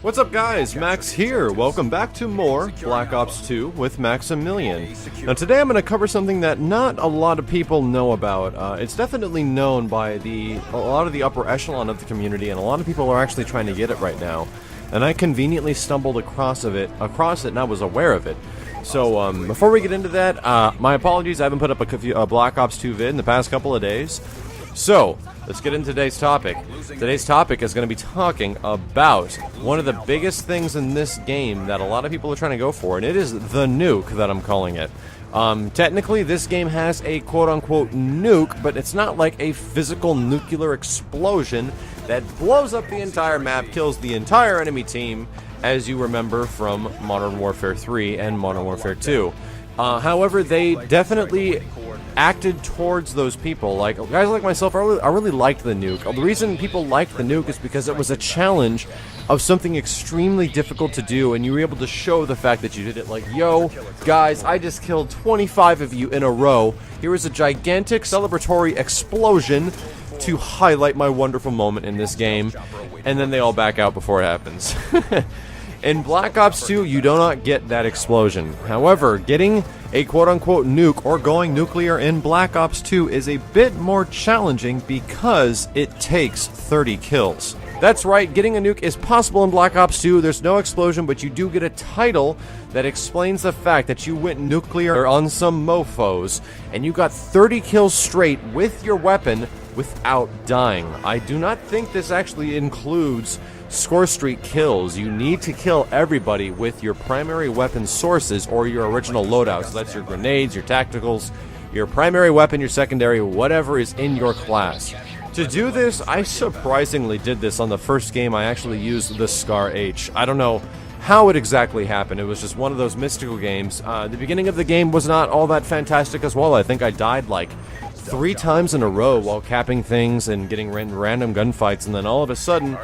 What's up guys, Max here. Welcome back to more Black Ops 2 with Maximilian. Now today I'm going to cover something that not a lot of people know about. It's definitely known by a lot of the upper echelon of the community, and a lot of people are actually trying to get it right now. And I conveniently stumbled across it and I was aware of it. So before we get into that, my apologies, I haven't put up a Black Ops 2 vid in the past couple of days. So, let's get into today's topic. Today's topic is going to be talking about one of the biggest things in this game that a lot of people are trying to go for, and it is the nuke that I'm calling it. Technically, this game has a quote-unquote nuke, but it's not like a physical nuclear explosion that blows up the entire map, kills the entire enemy team, as you remember from Modern Warfare 3 and Modern Warfare 2. However, they definitely acted towards those people. Like guys like myself, I really liked the nuke. The reason people liked the nuke is because it was a challenge of something extremely difficult to do, and you were able to show the fact that you did it. Like, yo, guys, I just killed 25 of you in a row. Here is a gigantic celebratory explosion to highlight my wonderful moment in this game, and then they all back out before it happens. In Black Ops 2, you do not get that explosion. However, getting a quote-unquote nuke or going nuclear in Black Ops 2 is a bit more challenging because it takes 30 kills. That's right, getting a nuke is possible in Black Ops 2. There's no explosion, but you do get a title that explains the fact that you went nuclear on some mofos, and you got 30 kills straight with your weapon without dying. I do not think this actually includes score streak kills. You need to kill everybody with your primary weapon sources or your original loadout. So that's your grenades, your tacticals, your primary weapon, your secondary, whatever is in your class. To do this, I surprisingly did this on the first game. I actually used the Scar H. I don't know how it exactly happened. It was just one of those mystical games. The beginning of the game was not all that fantastic as well. I think I died like 3 times in a row while capping things and getting random gunfights, and then all of a sudden,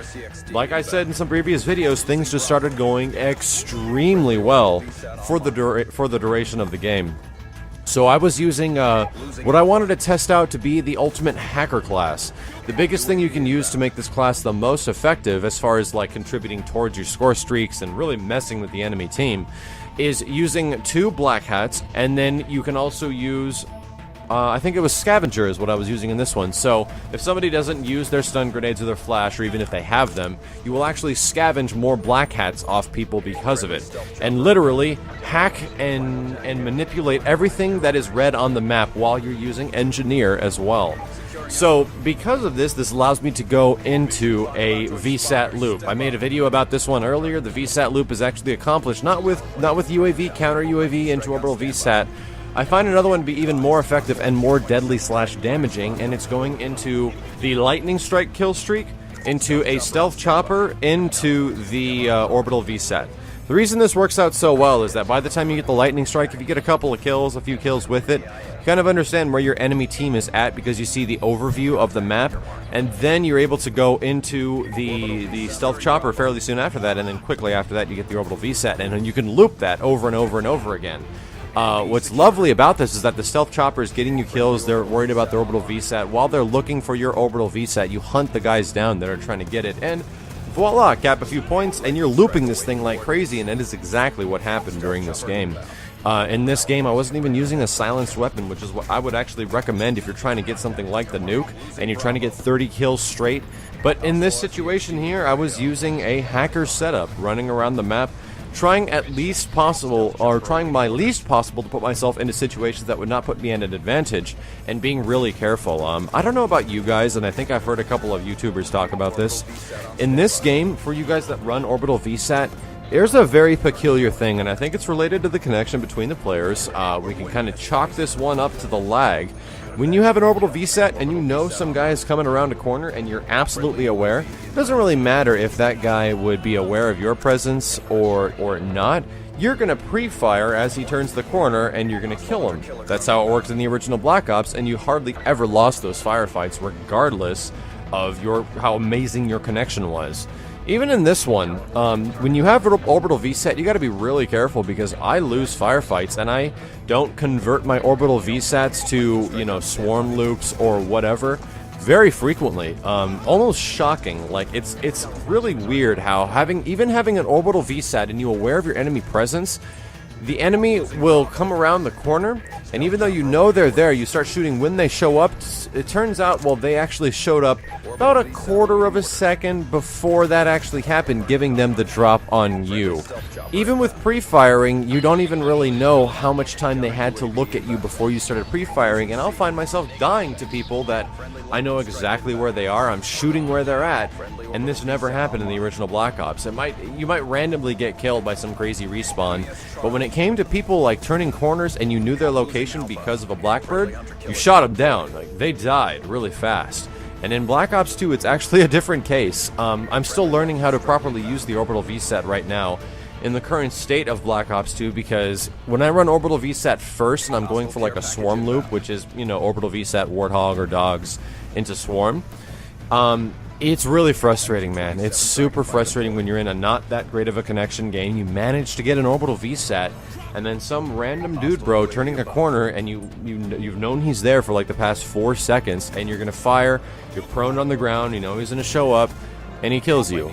like I said in some previous videos, things just started going extremely well for the duration of the game. So I was using what I wanted to test out to be the ultimate hacker class. The biggest thing you can use to make this class the most effective as far as like contributing towards your score streaks and really messing with the enemy team is using 2 black hats, and then you can also use I think it was Scavenger is what I was using in this one. So if somebody doesn't use their stun grenades or their flash, or even if they have them, you will actually scavenge more black hats off people because of it. And literally hack and manipulate everything that is red on the map while you're using Engineer as well. So because of this, this allows me to go into a VSAT loop. I made a video about this one earlier. The VSAT loop is actually accomplished not with UAV, counter UAV into orbital VSAT. I find another one to be even more effective and more deadly / damaging, and it's going into the lightning strike kill streak, into a stealth chopper, into the orbital VSAT. The reason this works out so well is that by the time you get the lightning strike, if you get a couple of kills, a few kills with it, you kind of understand where your enemy team is at because you see the overview of the map, and then you're able to go into the stealth chopper fairly soon after that, and then quickly after that you get the orbital VSAT, and then you can loop that over and over and over again. What's lovely about this is that the stealth chopper is getting you kills. They're worried about the orbital VSAT. While they're looking for your orbital VSAT, you hunt the guys down that are trying to get it, and voila, cap a few points, and you're looping this thing like crazy, and that is exactly what happened during this game. In this game, I wasn't even using a silenced weapon, which is what I would actually recommend if you're trying to get something like the nuke, and you're trying to get 30 kills straight. But in this situation here, I was using a hacker setup, running around the map, trying my least possible to put myself into situations that would not put me at an advantage, and being really careful. I don't know about you guys, and I think I've heard a couple of YouTubers talk about this. In this game, for you guys that run orbital VSAT, there's a very peculiar thing, and I think it's related to the connection between the players. We can kind of chalk this one up to the lag. When you have an orbital VSAT and you know some guy is coming around a corner and you're absolutely aware, it doesn't really matter if that guy would be aware of your presence or not. You're going to pre-fire as he turns the corner and you're going to kill him. That's how it worked in the original Black Ops, and you hardly ever lost those firefights regardless of how amazing your connection was. Even in this one, when you have orbital VSAT, you got to be really careful because I lose firefights and I don't convert my orbital VSATs to, you know, swarm loops or whatever. very frequently, almost shocking. Like, it's really weird how even having an orbital VSAT and you aware of your enemy presence, the enemy will come around the corner, and even though you know they're there, you start shooting when they show up. It turns out, well, they actually showed up about a quarter of a second before that actually happened, giving them the drop on you. Even with pre-firing, you don't even really know how much time they had to look at you before you started pre-firing, and I'll find myself dying to people that I know exactly where they are, I'm shooting where they're at, and this never happened in the original Black Ops. You might randomly get killed by some crazy respawn, but when it came to people like turning corners and you knew their location because of a Blackbird, you shot them down. Like, they died really fast. And in Black Ops 2, it's actually a different case. I'm still learning how to properly use the orbital VSAT right now in the current state of Black Ops 2, because when I run orbital VSAT first and I'm going for like a swarm loop, which is, you know, orbital VSAT Warthog or Dogs into swarm, it's really frustrating, man. It's super frustrating when you're in a not that great of a connection game. You manage to get an orbital VSAT, and then some random dude, bro, turning a corner, and you've known he's there for like the past 4 seconds, and you're gonna fire. You're prone on the ground. You know he's gonna show up, and he kills you.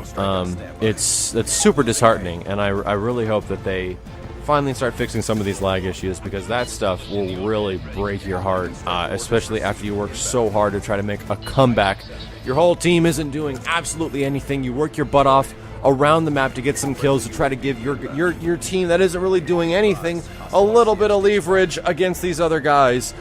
It's super disheartening, and I really hope that they finally start fixing some of these lag issues, because that stuff will really break your heart, especially after you work so hard to try to make a comeback. Your whole team isn't doing absolutely anything. You work your butt off around the map to get some kills to try to give your team that isn't really doing anything a little bit of leverage against these other guys,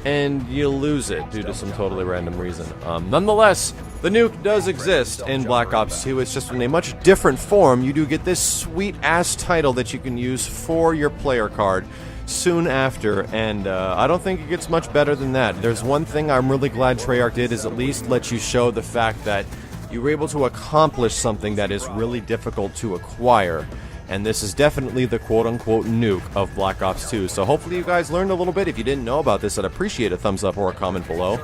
and you lose it due to some totally random reason. Nonetheless, the nuke does exist in Black Ops 2. It's just in a much different form. You do get this sweet-ass title that you can use for your player card soon after, and I don't think it gets much better than that. There's one thing I'm really glad Treyarch did, is at least let you show the fact that you were able to accomplish something that is really difficult to acquire. And this is definitely the quote-unquote nuke of Black Ops 2. So hopefully you guys learned a little bit. If you didn't know about this, I'd appreciate a thumbs up or a comment below.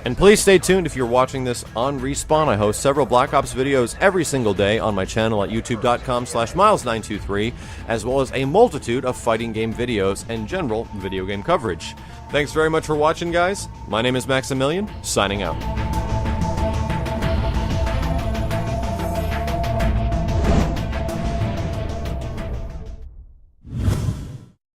And please stay tuned if you're watching this on Respawn. I host several Black Ops videos every single day on my channel at youtube.com/miles923, as well as a multitude of fighting game videos and general video game coverage. Thanks very much for watching, guys. My name is Maximilian, signing out.